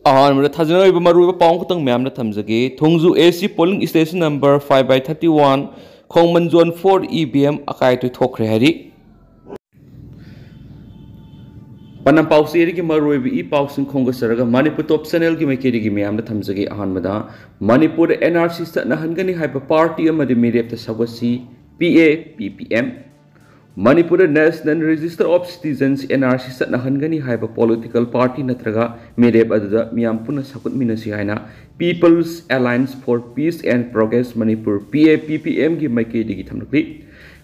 अहमद थाजन मरुब पाउंग मैम थमजगे थोंजू AC पोलिंग स्टेशन नंबर 5/31 खोंगमन जोन 4 EVM अकाई तो थोखरे हरी पन्ना पाउसेरी की मरुब ई पाउसिंग खोंग सरगा मणिपुर टॉप चैनल की मैकेरी की मैम थमजगे अहमद मणिपुर NRC सनहनगनी हाइब पार्टी अमदि मिरेप सगसी PAPPM Manipur national register of citizens NRC सनहनगनी हाइब पॉलिटिकल पार्टी नत्रगा मिरेप अदुदा मियाम पुनः सकुटमिनसी हाइना people's alliance for peace and progress Manipur PAPPM की मैकेदी की थमलकली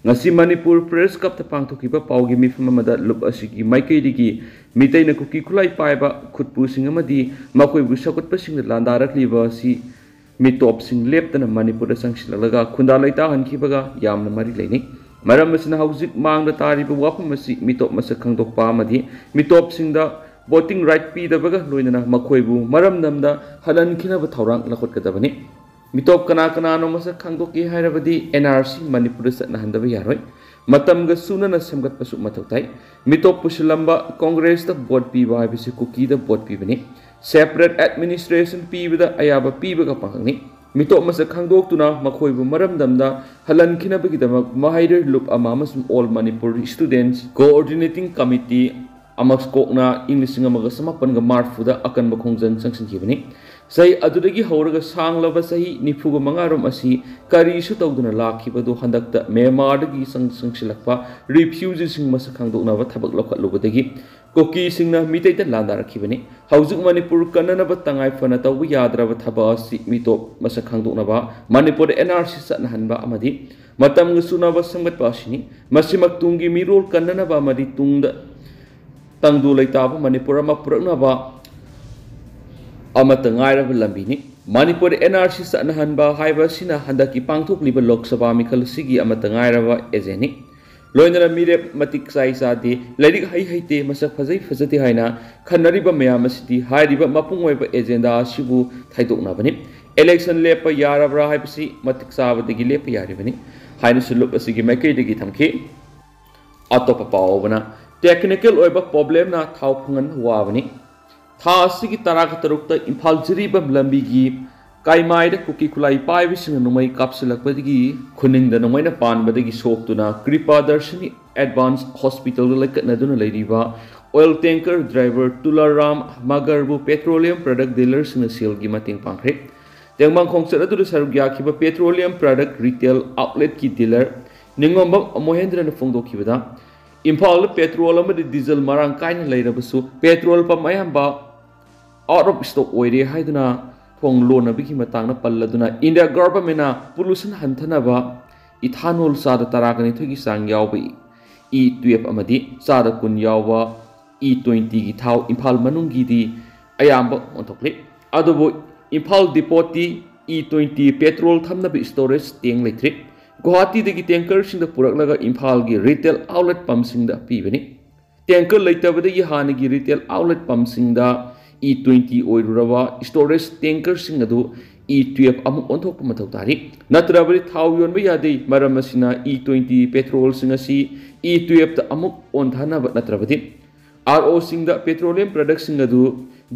ngasi Manipur Press Cup pangthokiba paugi mifam amada lup asigi maikaidi ki mitai na kuki khulai paiba khutpu sing amadi makoi bu sakutpa sing landarakliba si mitop sing leptana Manipur sangsilalaga khunda laita hankibaga yamna mari leini maram asina haujik mangda tariba wapam asi mitop masak khangdokpa amadi mitop singda voting right pi dabaga loinana makoi bu maram namda halan khina thaurang lakhotgadabani मितोप कना कना no मसक खांगदोकी हायरबदी NRC Manipur सनहंदब यारोय मतमग सुनना समगत पसु मथौताई मितोप पुसलंबा कांग्रेस द वोट पीबा हायबिसि कुकी द वोट पीबनी सेपरेट एडमिनिस्ट्रेशन पीबदा अयाबा पीबगा पांगनी मितोप मसक खांगदोक्तुना मखोयबु मरमदमदा हलन खिनबगिदमक महाइर लुप अमामसुम all Manipur students coordinating committee अमक्सकोकना इंग्लिश अमग समापनग मार्फुदा अकनब खोंजन संगसिनखिबनी सही अदुदगी हौरगा सांगलबा सही निफुग मंगारोम असि करीसु तौदुना लाखिबदु हंदक्ता मेमारदगी संगसिलकपा रिफ्यूजी सिंग मसक खांगदोकनाबा थबक लखलुबदगी कोकी सिंगना मितैता लांदारखिबनी हौजुक मणिपुर कन्ननबा तंगाई फना तौबु याद्रबा थबा असि मितोप मसक खांगदोकनाबा मणिपुर NRC सनहनबा अमदि मतमग सुनाबा संगतपा असिनि मसिमक तुंगी मिरोल कन्ननबा अमदि तुंगदा तंगदु लैताबा मणिपुर मा पुरकनाबा अमत गायरब लंबीनी मणिपुर NRC सनहनबा हाइबसिना हंदकी पांगथोकलिबा लोकसभा मिखल सिगी अमत गायरब एजेनी लोइनरा मिरेप मतिक साइसादे लैरिक हैते मसक फजै फजते हाइना खनरिबा मयामसिदी हाइरिबा मपुंगोइबा एजेंडा सिबु थाइदोकनाबनी इलेक्शन लेप यारबरा हाइबसि मतिक साबदगी लेप यारिबनी हाइना सुलुप असिगी मैकेदगी थमखि अतोप पावबना टेक्निकल ओइबा प्रॉब्लम ना थाव फंगन वाबनी था असिगी तराग तरुक्ता इम्फाल जिरीबा लंबीगी काइमाइद कुकी खुलाई पाइबिसिंग नुमई कापसिलकपदगी खुनिंग द नुमैना पानबदगी सोक्तुना कृपा दर्शनी एडवांस हॉस्पिटल लैकटनदुना लैरिबा ऑयल टैंकर ड्राइवर तुलाराम मगरबु पेट्रोलियम प्रोडक्ट डीलर सिंग सेलगी मतेंग पांखरे तेंगमांग खोंगसर अदुदा सरुग्याखिबा पेट्रोलियम प्रोडक्ट रिटेल आउटलेट की डीलर निंगोंबम अमोहेंद्रन फोंदोखिबदा इम्फाल पेट्रोल अमदि डीजल मरांग कायना लैरबसु पेट्रोल पंप अयाम्बा आउट ऑफ स्टॉक ओइरे हाइदुना थोंग लोनबगी मतांगना पल्लदुना इंडिया गवर्नमेंटना पोल्यूशन हंथनबा इथानोल सादा तरागनि थोगी सांग यावबी E12 अमदि सादा कुन यावबा E20 गी थाव इम्फाल मनुंगीदी अयाम्बा ओंथोकले अदुबो इम्फाल डिपोटी E20 पेट्रोल थमनबि स्टोरेज टेंग लेथ्रि गुवाहाटी दगी टैंकर सिंग पुरकलगा इम्फाल की रिटेल आउटलेट पंप सिंग पीबनी टैंकर लेतबदगी हानगी रिटेल आउटलेट पंप सिंग E20 ओइरुरबा स्टोरेज टैंकर सिंग अदु E12 अमुक ओंथोक मथौ तारी नत्रबदि थाव योनबा यादे मरम असिना E20 पेट्रोल सिंग असि E12 ता अमुक ओंथानब नत्रबदि RO सिंग पेट्रोलियम प्रोडक्ट सिंग अदु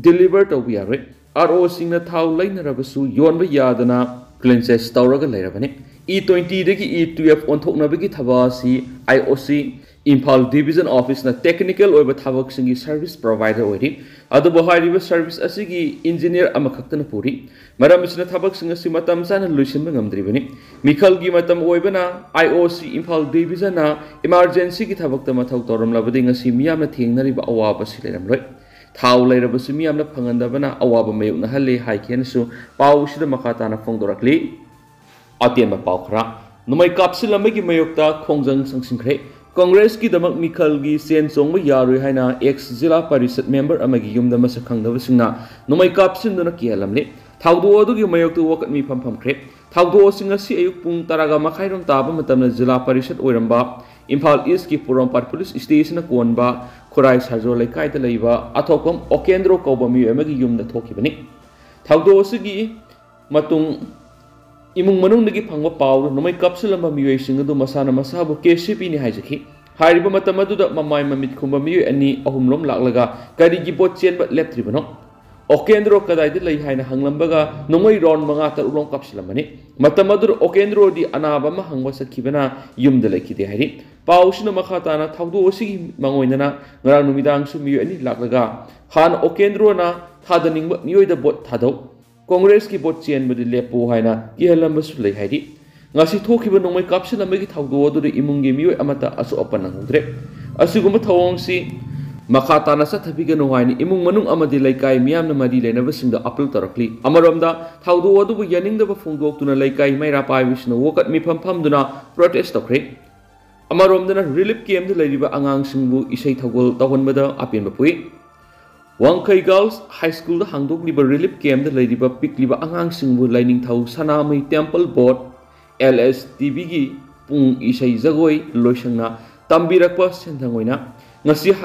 डिलीवर तौबि यारे RO सिंग थाव लैनरबसु योनबा यादना क्लिनसेस तौरगा लैरबने E20 दगी E12 ओंथोकनबगी थबासी IOC इम्फाल डिविजन ऑफिस ना टेक्निकल ओइबा थबक सिंगी सर्विस प्रोवाइडर ओइरि अदुबो हाइरिबा सर्विस असिगी इंजीनियर अमखक्तन पुरी मरम सिना थबक सिंग सि मतम सान लुइसिन ngamdribani मिखल गी मतम ओइबना IOC इम्फाल डिविजन ना इमरजेंसी की थबक त मथौ तोरम लबदि ngasi मियामना थेंगनरिबा अवाबा सिलेरमलोय थाव लैरबसु मियामना फंगंदबना अवाबा मयुकना हले हाइकेनसु पाउसिदा मखाताना फोंदोरकली अतेन पाउखरा नुमई कापसिलमगी मयोक्ता खोंजंग संसिंखरे कांग्रेस की दमक मिखल की सेन सोंग यारोय हाइना एक्स जिला परिषद मेंबर अमगी युमदा मसक खंगदबसिंगना नुमई कापसिनदुना कियलमले थावदो अदुगी मयोक्ता वकत मी फमफमखरे थावदो सिंग असि अयुक पुंग तरागा मखाइरोम ताबा मतमना जिला परिषद ओइरंबा इम्फाल ईस्ट की पुरमपाट पुलिस स्टेशन कोनबा खुराई साजो लेकाइदा लैबा अथोकम ओकेंद्रो कौबा मी अमगी युमदा थोखिबनी थावदो सिगी मतुंग इमुंग मनुंगदगी फंगबा पाउ नुमई कापसिलम मियोइसिंग अदु मसाना मसाबु KCP नि हाइजखि हाइरिबा मतम अदुदा ममाय ममित खुंबा मियोइ अनि अहुमलोम लाकलगा करिगी boat चेनबा लेप्त्रिबनो Okendro kadai lay haina hanglambanga nomoi ron manga tar ulong kapsilamani matamadur okendro di anaba ma hangwa sakibana yumda lekide hari pausina makhatana thawdo osigi mangoinana ngarang numidang sumiyo ani laklaga han okendro na thadaning miyoida bot thadau Congress ki bot chen budi lepo haina kihalambas lay hari ngasi thokiba nomoi kapsilamagi thawdo odu imungi miyoy amata asu opanang udre asiguma thawongsi Makhatana sa thabiga nuhaini imung manung amadi laikai miyam na madi lenabasingda appeal tarakli amaromda thawdo adubu yaningdaba phongdoktuna laikai maira paibisna wokat mifam phamduna protest tokre amaromdana relief camp da lairiba angangsingbu isai thawgol tawhanbada apinba pui Wangkai Girls High School da hangdokliba relief camp da lairiba pikliba angangsingbu laining thaw sanamai temple board LSTB gi pung isai jagoi loisangna tambirakpa senthangoina ngasi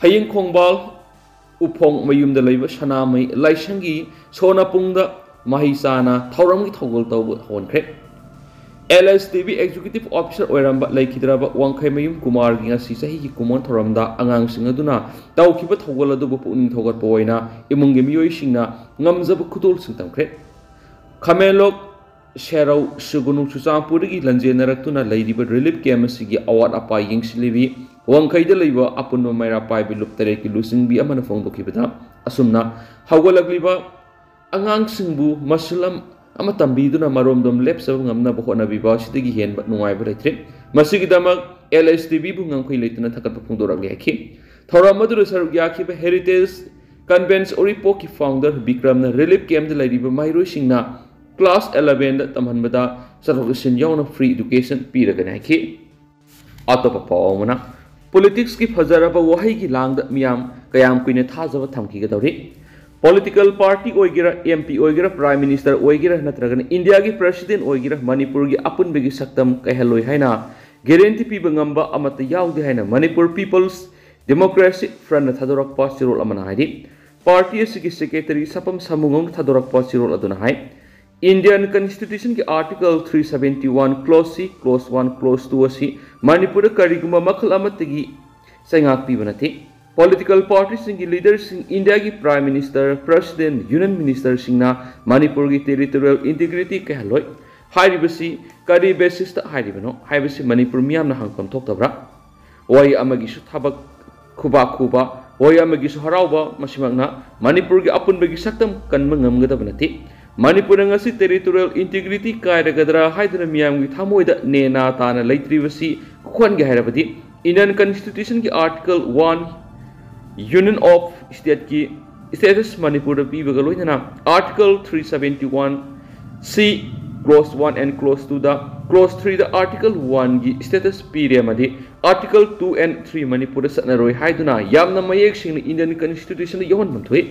Haying Kongbal Upong Mayum the Labor Shanamai Laishangi Sona Pungda Mahisana Taurangi Togol Tower Honkrek LSTB Executive Officer Oramba Laikidraba Wangkai Mayum Kumar Gingasisa Hi Kumon Toramda Angang Singaduna Tau Kiba Togola Dubu Puning Togat Poina Imungimio Shina Ngamzaba Kutul Sintamkrek Kamelok Sherau Sugunu Susampurigi Lanjanaratuna Lady but Relief Gamasigi Awat Apa Ying Silivi Wangkai the labor upon no Mira Pai be looked at losing be a man of Fondokibata, Asumna, Hawalagliba, Angang Singbu, Masulam, Amatambiduna Maromdom, Lepsam, Nabahona Viva, Stigi Hen, but no I but a trip. Masigidama, LSTB Bunganki Layton Takapundora Gaki, Toramadu Sarugaki, Heritage, Convents Oripoki founder, Bikram, Relief Camp the Lady Myro Shingna, Class 11 Tamanbada, Salvation Yon Free Education, Peter Ganaki. Atop Paumana. Politics ki fazaraba wahi ki lang da miyam kayam kuine thazaba thamki ga dawri political party oigira MP oigira prime minister oigira natragan India ki president oigira Manipur gi apun begi saktam kaheloi haina guarantee pi bangamba amata yaudi haina Manipur People's Democracy Front thadorak pa sirol amana haidi party asigi secretary sapam samungong thadorak pa sirol aduna hai Indian Constitution ki Article 371 Clause C, Clause 1, Clause 2 asi Manipur kariguma makhal amatagi sangak pibanati political parties singi leaders in India ki Prime Minister, President, Union Minister singna Manipur ki territorial integrity kahaloi hairibasi kari basis ta hairibano haibasi Manipur miyam na hangkam thoktabra wai amagi su thabak khuba wai amagi su harauba masimangna Manipur ki apun bagi saktam kanma ngamgadabanati Manipur ngasi territorial integrity kairagadra haidana miyam gi thamoida nena tana leitribasi khon gi hairabadi Indian Constitution ki Article 1 Union of State ki status Manipur pi bagaloina Article 371 C Clause 1 and Clause 2 da Clause 3 da Article 1 gi status period madi Article 2 and 3 Manipur sanaroi haiduna yamna mayek sing Indian Constitution yohon manthoi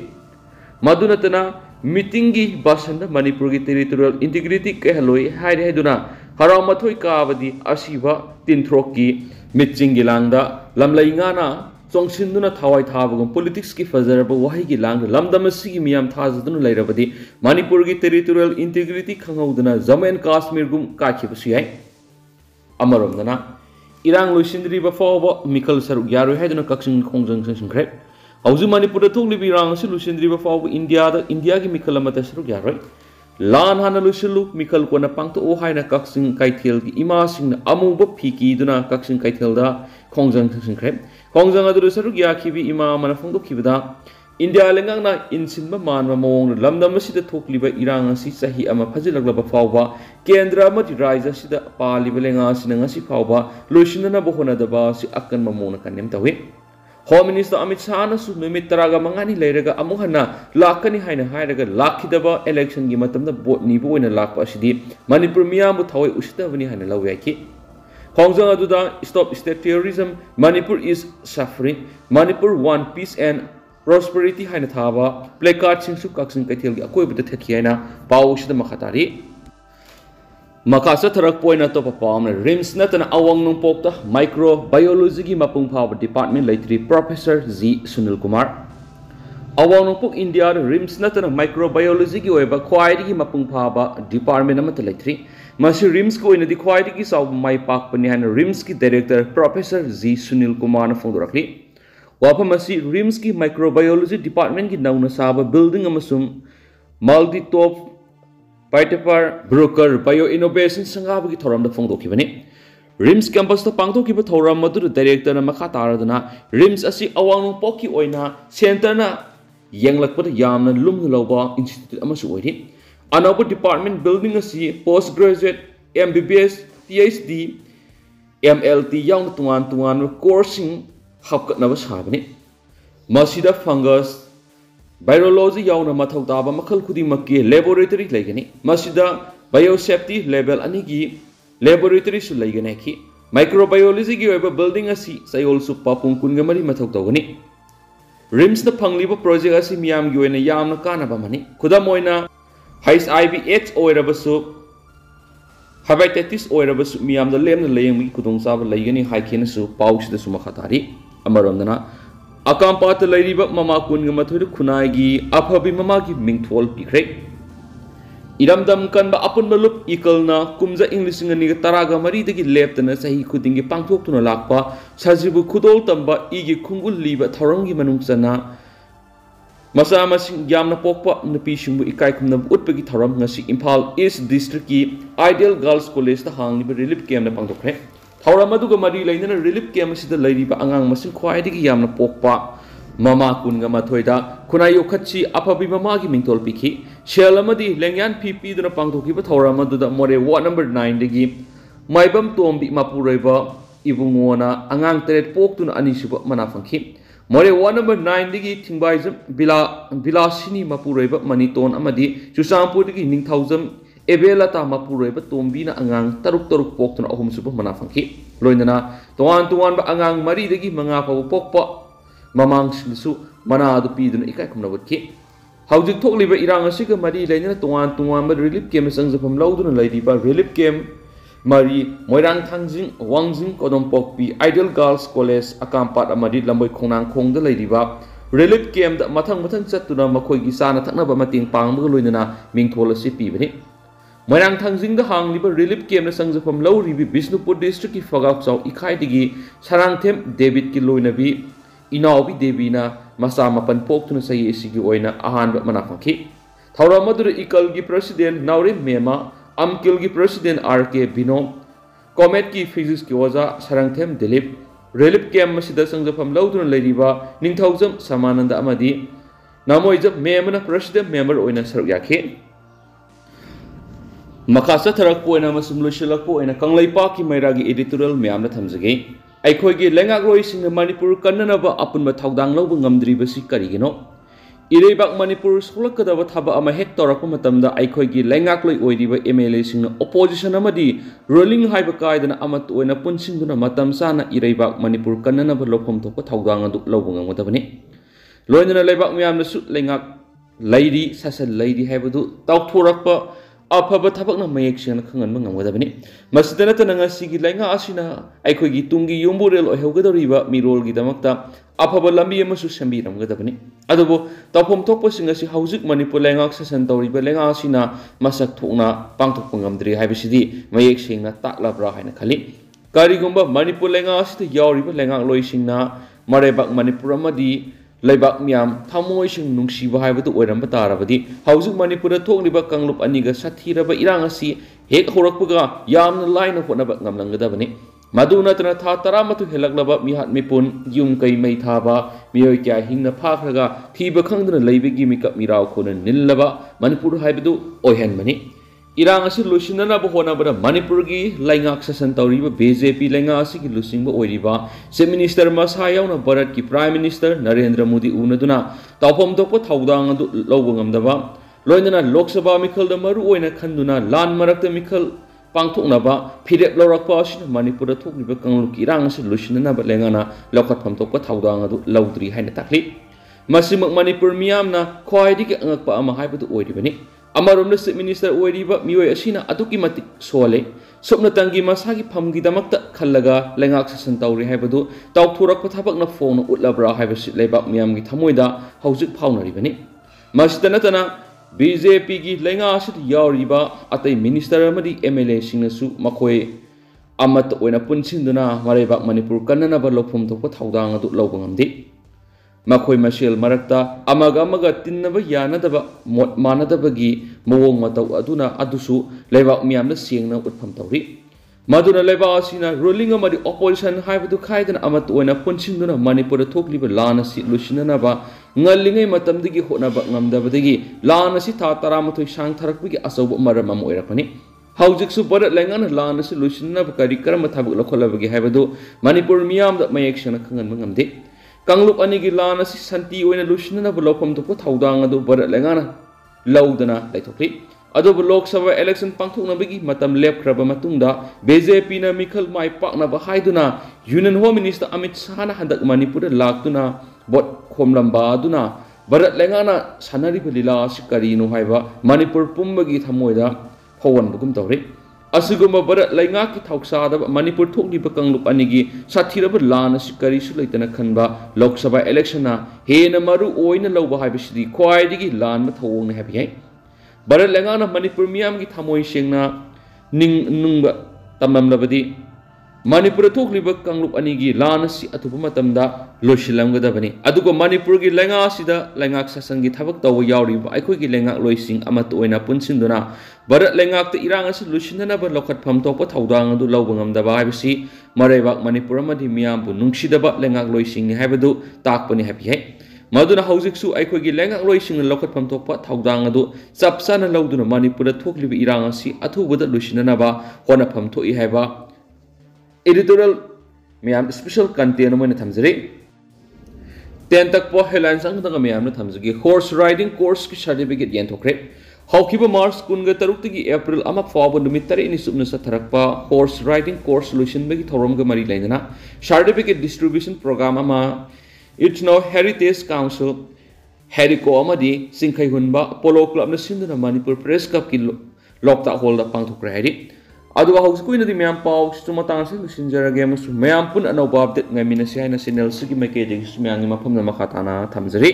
madunatana meeting gi basanda Manipur gi territorial integrity kahaloi haire heduna haramathoi kaabadi asiba tinthrok gi meeting gi langda lamlai ngana songsinduna thawai thabagum politics ki fazaraba wahi gi lang lamdam asigi miyam thazaduna lairabadi Manipur gi territorial integrity khanghauduna Jammu and Kashmir gum kakhibasi hai amaromdana irang loisindri ba fawba mikal saruk yaroi heduna kaksing khongjang singkhre Hauju Manipur thoklibi rang si lusindri ba faw India ki mikal amata saruk yaroi lan hana lusilu mikal kona pangto o haina kaksing kaithel ki ima sing amuba phiki duna kaksing kaithel da khongjang singkhre khongjang adu saruk yakhibi ima mana phongdo khibada India lengang na insinba manma mawong lamdam asida thokliba irang asi sahi ama phajilaglaba fawba kendra amati raija sida paliba lenga asina ngasi fawba loisinana bohona daba si akan mamona kanem tawi Home Minister Amit Shah na su numit taraga mangani leiraga amuhana lakani haina hairaga lakhidaba election gi matamda bot ni boina lakpa asidi Manipur miyambu thawai usitavani haina lawaki Khongjang aduda stop state terrorism Manipur is suffering Manipur want peace and prosperity haina thaba placard sing su kaksing kaithel gi akoi bata thekhi haina paw usida makhatari Makasa tarak poina to papam rims natana awang nung pokta microbiology gi mapung phaw department laitri Professor Z Sunil Kumar awang nung pok India rims natana microbiology gi oiba khwai gi mapung phaw department amata laitri masi rims ko ina di khwai gi saw mai pak pani han rims ki director Professor Z Sunil Kumar na phongdorakli Wafam asi RIMS ki microbiology department ki nauna saba building amasung multi-top Paitapar broker bio innovation sangab ki thoram da phongdok bani RIMS campus to pangtok ki thoram madu director na makha taradana RIMS asi awang poki oina center na yanglakpa yamna lum loba institute amasu oiri another department building asi postgraduate MBBS PhD MLT yang tuan coursing hapkatnaba sabani masida fungus virology yauna mathau taba makhal khudimaki laboratory laigani masida biosafety level anigi laboratory su laigani ki microbiology gi oiba building asi sayol su papung kunga mari mathau tawani RIMS na phangliba project asi miyam gi oina yamna kanaba mani khudam oina HIV/AIDS oirabasu hepatitis oirabasu miyam da lemna layeng mi kudong saba laigani haikena su pauch da su makhatari amaramdana Akampata Ladiba Mama Kungamathu Kunagi, Apabi Mamaki Mingtwal Pikre Iramdam Kanba upon Malup Ikalna, Kumza English and Taraga Maritaki left and Sahi Kudingi Pangtok to Nalakpa, Sazibu Kudol Tamba, Igi Kungul Liba, Tarangi Manungsana Masama Yamna Pokpa, Napishimbu Ikaikum Utpegi Taram Nasi Impal East District Ideal Girls College, the Hang Relief Game the Pangtokre. Tauramaduga Mari Lane relief camp is the lady by Angang Masin quiet yam pokpa, Mama Kunga Matoida, Kunayokachi, Apabi Mamagi Mintol Piki, Shelamadi, Langan PP, the Pangtoki, Tauramadu, the More Ward number 9 degi, Maibam Tombi Mapureva, Ivumona, Angang Teret Pokun Anishiba Manafanki, More Ward number 9 degi, Timbaism, Bilasini Mapureva, Maniton Amadi, Chusampu degi, Ning Ebela ta mapureba tombina angang taruk pokton ahum suba manafangki loinana tuan ba angang mari degi manga pa pokpa mamang su mana adu pidun ikai kumna wutki haujik thokliba irang asiga mari lainana tuan ba relief camp sangjapam lauduna laidiba relief camp mari moirang thangjing wangjing kodom pokpi Ideal Girls College akampat amadi lamboi khonang khongda laidiba relief camp da mathang chattuna makhoi gi sana thaknaba mating pangba loinana mingthol asi pibani Moirang Thangjing the Hang Liber Relief Camp Sangjapam Low Ribi Bisnupur District Fogak Sau Ikai Digi Sarangthem David Kiloinabi Inawi Devina Masamapan Pok to Say Sigi Oina Ahan Manafaki Tauramadur Ikalgi President Nauri Mema Amkilgi President RK Bino Comet Ki Physics Kioza Sarangthem Delip Relief Camp Masida Sangjapam Low Ladiva Ningthausam Samananda Amadi Namoizap Memana President Member Oina Saryaki Makasa Tarakpo and Amasumlushalapo and a Kanglaipa ki Mairagi editorial Miamna Tamzage. I koigi Lengak Royce in the Manipur Kananaba upon Matagdang Lobungam Dribasi Karigino. Irebak Manipur Sulakadava Taba Ama Hector Akumatamda I koigi Lengak Loi Oidiva MLA in opposition Amadi, rolling Hybakai than Amatu and a Punsinduna Matam Sana Irebak Manipur Kananaba Lokom Topa Taugang Lobungam Watavani. Loina Lebak Miam Sut Lengak Lady Sassan Lady Habadu, Tauturapa. Apaba tabakna mayekshan khangan mangam wadabani masdana tananga sigi lainga asina aikogi tungi yumburel ohegadoriba mirol gi damakta apaba lambi amasu sambiram gadabani adubo tapom thokpa singa si haujik manipur lainga sasan toriba lainga asina masak thokna pangthok pangamdri haibisidi mayeksingna taklabra haina khali karigumba manipur lainga asita yawriba lainga loisingna marebak manipur amadi Laibak Miam, Tamoishin Nungsiba Hibatu Oram Batarabadi, Housing Manipura Togriba Kanglup Aniga Satiraba Irangasi, Hek Horakuga, Yam the line of Wanabak Namlangadabani, Maduna Tatarama to Helaglaba, Mihat Mipun, Yumkai Maitaba, Mioika Hina Pakaga, Tiba Kangdan Labi Gimika Mirao Kunan Nilaba, Manipur Hibadu, Ohen Mani. Irangasi Lucinana Bohona, but a Manipurgi, Langaxa Santauriba, BJP Langasi, Lucinba Oiriba, Se Minister Masayana, Barat Ki Prime Minister, Narendra Modi Unaduna, Tapom Topo Taudang Lobungam Dava, Loinana Loksaba Mikal the Maru in a Kanduna, Lan Marakta Mikal Pangtunaba, Pidet Lorakwash, Manipura Tokiba Kang Irangasi Lucinana, but Langana, Lokatam Topo Taudang, Laudri Hainatakli. Masimak Manipur Miamna, Quaidik Angapa Amahaiba to Oiribani. Amarum the State Minister Oiriba, Mio Ashina, Atukimatic Sole, Sopnatangi Masaki Pamgi Damakta, Kalaga, Langaxa Santauri Habadu, Tautura Kotapak na phone, Utlabra Habasit Lebak Miami Tamoida, Hausik Pauna Ribani. Mastanatana, BJP Langasit Yauriba, at a Minister Amadi MLA Sinasu, Makoi, Amat when a Punsinduna, Marebak Manipur, Kanana Balopum to Potaudan to Logangamdi. ꯃꯈꯣꯏ ꯃꯁꯦꯜ ꯃꯔꯛꯇ ꯑꯃꯒ ꯇꯤꯟꯅꯕ ꯌꯥꯅꯗꯕ ꯃꯣꯠ ꯃꯥꯟꯅꯗꯕꯒꯤ ꯃꯑꯣꯡ ꯃꯇꯧ ꯑꯗꯨꯅ ꯑꯗꯨꯁꯨ ꯂꯩꯕꯥꯛ ꯃꯤꯌꯥꯝꯗ ꯁꯦꯡꯅ ꯎꯠꯐꯝ ꯇꯧꯔꯤ ꯃꯗꯨꯅ ꯂꯩꯕꯥꯛ ꯑꯁꯤꯅ ꯔꯨꯂꯤꯡ ꯑꯃꯗꯤ ꯑꯣꯄꯣꯖꯤꯁꯟ ꯍꯥꯏꯕꯗꯨ ꯈꯥꯏꯗꯅ ꯑꯃꯠꯇ ꯑꯣꯏꯅ ꯄꯨꯟꯁꯤꯟꯗꯨꯅ ꯃꯅꯤꯄꯨꯔꯗ ꯊꯣꯛꯂꯤꯕ ꯂꯥꯟ ꯑꯁꯤ ꯂꯣꯏꯁꯤꯟꯅꯅꯕ ꯉꯜꯂꯤꯉꯩ ꯃꯇꯝꯗꯒꯤ ꯍꯣꯠꯅꯕ ꯉꯝꯗꯕꯗꯒꯤ ꯂꯥꯟ ꯑꯁꯤ ꯊꯥ 13 ꯁꯥꯡꯊꯔꯛꯄꯒꯤ ꯑꯆꯧꯕ ꯃꯔꯝ ꯑꯃ ꯑꯣꯏꯔꯛꯄꯅꯤ ꯍꯧꯖꯤꯛꯁꯨ ꯚꯥꯔꯠ ꯂꯩꯉꯥꯛꯅ ꯂꯥꯟ ꯑꯁꯤ ꯂꯣꯏꯁꯤꯟꯅꯕ ꯀꯔꯝꯕ ꯊꯕꯛ ꯂꯧꯈꯠꯂꯕꯒꯦ ꯍꯥꯏꯕꯗꯨ ꯃꯅꯤꯄꯨꯔ ꯃꯤꯌꯥꯝꯗ ꯃꯌꯦꯛ ꯁꯦꯡꯅ ꯈꯪꯍꯟꯕ ꯉꯝꯗꯦ ꯀꯥꯡꯂꯨꯞ ꯑꯅꯤꯒꯤ ꯂꯥꯟ ꯑꯁꯤ ꯁꯥꯟꯇꯤ ꯑꯣꯏꯅ ꯂꯣꯏꯁꯤꯟꯅꯅꯕ ꯂꯧꯐꯝ ꯊꯣꯛꯄ ꯊꯧꯗꯥꯡ ꯑꯗꯨ ꯚꯥꯔꯠ ꯂꯩꯉꯥꯛꯅ ꯂꯧꯗꯅ ꯂꯩꯊꯣꯛꯈꯤ ꯑꯗꯨꯕꯨ ꯂꯣꯛ ꯁꯚꯥ ꯏꯂꯦꯛꯁꯟ ꯄꯥꯡꯊꯣꯛꯅꯕꯒꯤ ꯃꯇꯝ ꯂꯦꯞꯈ꯭ꯔꯕ ꯃꯇꯨꯡꯗ ꯕꯤꯖꯦꯄꯤꯅ ꯃꯤꯈꯜ ꯃꯥꯏ ꯄꯥꯛꯅꯕ ꯍꯥꯏꯗꯨꯅ ꯌꯨꯅꯤꯌꯟ ꯍꯣꯝ ꯃꯤꯅꯤꯁꯇꯔ ꯑꯃꯤꯠ ꯁꯥꯍꯅ ꯍꯟꯗꯛ ꯃꯅꯤꯄꯨꯔꯗ ꯂꯥꯛꯇꯨꯅ ꯚꯣꯠ ꯈꯣꯝꯂꯝꯕ ꯑꯗꯨꯅ ꯚꯥꯔꯠ ꯂꯩꯉꯥꯛꯅ ꯁꯥꯟꯅꯔꯤꯕ ꯂꯤꯂꯥ ꯑꯁꯤ ꯀꯔꯤꯅꯣ ꯍꯥꯏꯕ ꯃꯅꯤꯄꯨꯔ ꯄꯨꯝꯕꯒꯤ ꯊꯃꯣꯏꯗ ꯐꯥꯎꯍꯟꯕꯒꯨꯝ ꯇꯧꯔꯤ ꯑꯁꯤꯒꯨꯝꯕ ꯚꯥꯔꯠ ꯂꯩꯉꯥꯛꯀꯤ ꯊꯧꯁꯥꯗꯕ ꯃꯅꯤꯄꯨꯔ ꯊꯣꯛꯂꯤꯕ ꯀꯥꯡꯂꯨꯞ ꯑꯅꯤꯒꯤ ꯁꯥꯊꯤꯔꯕ ꯂꯥꯟ ꯑꯁꯤ ꯀꯔꯤꯁꯨ ꯂꯩꯇꯅ ꯈꯟꯕ ꯂꯣꯛ ꯁꯚꯥ ꯏꯂꯦꯛꯁꯟꯅ ꯍꯦꯟꯅ ꯃꯔꯨ ꯑꯣꯏꯅ ꯂꯧꯕ ꯍꯥꯏꯕꯁꯤꯗꯤ ꯈ꯭ꯋꯥꯏꯗꯒꯤ ꯂꯥꯟꯕ ꯊꯧꯑꯣꯡꯅꯤ ꯍꯥꯏꯕ ꯌꯥꯏ ꯚꯥꯔꯠ ꯂꯩꯉꯥꯛꯅ ꯃꯅꯤꯄꯨꯔ ꯃꯤꯌꯥꯝꯒꯤ ꯊꯃꯣꯏ ꯁꯦꯡꯅ ꯅꯤꯡꯕ ꯇꯝꯂꯝꯂꯕꯗꯤ ꯃꯅꯤꯄꯨꯔꯗ ꯊꯣꯛꯂꯤꯕ ꯀꯥꯡꯂꯨꯞ ꯑꯅꯤꯒꯤ ꯂꯥꯟ ꯑꯁꯤ ꯑꯊꯨꯕ ꯃꯇꯝꯗ ꯂꯣꯏꯁꯤꯜꯂꯝꯒꯗꯕꯅꯤ ꯑꯗꯨꯒ ꯃꯅꯤꯄꯨꯔꯒꯤ ꯂꯩꯉꯥꯛ ꯑꯁꯤꯗ ꯂꯩꯉꯥꯛ ꯁꯥꯁꯟꯒꯤ ꯊꯕꯛ ꯇꯧꯕ ꯌꯥꯎꯔꯤꯕ ꯑꯩꯈꯣꯏꯒꯤ ꯂꯩꯉꯥꯛꯂꯣꯏꯁꯤꯡ ꯑꯃꯠꯇ ꯑꯣꯏꯅ ꯄꯨꯟꯁꯤꯟꯗꯨꯅ ꯚꯥꯔꯠ ꯂꯩꯉꯥꯛꯇ ꯏꯔꯥꯡ ꯑꯁꯤ ꯂꯣꯏꯁꯤꯟꯅꯅꯕ ꯂꯧꯈꯠꯐꯝ ꯊꯣꯛꯄ ꯊꯧꯗꯥꯡ ꯑꯗꯨ ꯂꯧꯕ ꯉꯝꯗꯕ ꯍꯥꯏꯕꯁꯤ ꯃꯔꯩꯕꯥꯛ ꯃꯅꯤꯄꯨꯔ ꯑꯃꯗꯤ ꯃꯤꯌꯥꯝꯕꯨ ꯅꯨꯡꯁꯤꯗꯕ ꯂꯩꯉꯥꯛꯂꯣꯏꯁꯤꯡꯅꯤ ꯍꯥꯏꯕꯗු ꯇꯥꯛꯄꯅꯤ ꯍꯥꯏꯕ ꯌꯥꯏ ꯃꯗꯨꯅ ꯍꯧꯖꯤꯛꯁꯨ ꯑꯩꯈꯣꯏꯒꯤ ꯂꯩꯉꯥꯛꯂꯣꯏꯁꯤꯡꯅ ꯂꯧꯈꯠꯐꯝ ꯊꯣꯛꯄ ꯊꯧꯗꯥꯡ ꯑꯗꯨ ꯆꯞ ꯆꯥꯅ ꯂꯧꯗꯨꯅ ꯃꯅꯤꯄꯨꯔꯗ ꯊꯣꯛꯂꯤꯕ ꯏꯔꯥꯡ ꯑꯁꯤ ꯑꯊꯨꯕꯗ ꯂꯣꯏꯁꯤꯟꯅꯅꯕ ꯍꯣꯠꯅꯐꯝ ꯊꯣꯛꯏ ꯍꯥꯏꯕ editorial ꯃꯌꯥꯝ ꯁ꯭ꯄꯦꯁꯦꯜ ꯀꯟꯇꯦꯟ ꯑꯃ ꯑꯣꯏꯅ ꯊꯝꯖꯔꯤ 10th ꯍꯦꯗꯂꯥꯏꯟꯁ ꯑꯃꯈꯛꯇꯪ ꯃꯌꯥꯝꯅ ꯊꯝꯖꯒꯦ ꯍꯣꯔꯁ ꯔꯥꯏꯗꯤꯡ ꯀꯣꯔꯁꯀꯤ ꯁꯥꯔꯇꯤꯐꯤꯀꯦꯠ ꯌꯦꯟꯊꯣꯛꯈ꯭ꯔꯦ ꯍꯧꯈꯤꯕ ꯃꯥꯔꯆ 13ꯗꯒꯤ ꯑꯦꯄ꯭ꯔꯤꯜ 1 ꯐꯥꯎꯕ ꯅꯨꯃꯤꯠ 3ꯅꯤ ꯆꯨꯞꯅ ꯆꯠꯊꯔꯛꯄ ꯍꯣꯔꯁ ꯔꯥꯏꯗꯤꯡ ꯀꯣꯔꯁ ꯂꯣꯏꯁꯤꯟꯕꯒꯤ ꯊꯧꯔꯝꯒ ꯃꯔꯤ ꯂꯩꯅꯅ ꯁꯥꯔꯇꯤꯐꯤꯀꯦꯠ ꯗꯤꯁꯇ꯭ꯔꯤꯕ꯭ꯌꯨꯁꯟ ꯄ꯭ꯔꯣꯒ꯭ꯔꯥꯝ ꯑꯃ ꯏꯠꯅꯣ ꯍꯦꯔꯤꯇꯦꯖ ꯀꯥꯎꯟꯁꯤꯜ ꯍꯦꯔꯤꯀꯣ ꯑꯃꯗꯤ ꯆꯤꯡꯈꯩꯍꯨꯟꯕ ꯄꯣꯂꯣ ꯀ꯭ꯂꯕꯅ ꯁꯤꯟꯗꯨꯅ ꯃꯅꯤꯄꯨꯔ ꯄ꯭ꯔꯦꯁ ꯀ꯭ꯂꯕꯀꯤ ꯂꯣꯛꯇꯥꯛ ꯍꯣꯜꯗ ꯄꯥꯡꯊꯣꯛꯈ꯭ꯔꯦ ꯍꯥꯏꯔꯤ ꯑꯗꯨꯒ ꯍꯧꯖꯤꯛ ꯑꯣꯏꯅꯗꯤ ꯃꯌꯥꯝ ꯄꯥꯎꯁꯤꯁꯨ ꯃꯇꯥꯡ ꯑꯁꯤ ꯂꯣꯏꯁꯤꯟꯖꯔꯒꯦ ꯑꯃꯁꯨꯡ ꯃꯌꯥꯝ ꯄꯨꯟꯅ ꯑꯅꯧꯕ ꯑꯞꯗꯦꯠ ꯉꯥꯏꯃꯤꯟꯅꯁꯤ ꯍꯥꯏꯅ ꯆꯦꯅꯦꯜꯁꯤꯒꯤ ꯃꯥꯏꯀꯩꯗꯒꯤꯁꯨ ꯃꯌꯥꯝꯒꯤ ꯃꯐꯝꯗ ꯃꯈꯥ ꯇꯥꯅ ꯊꯝꯖꯔꯤ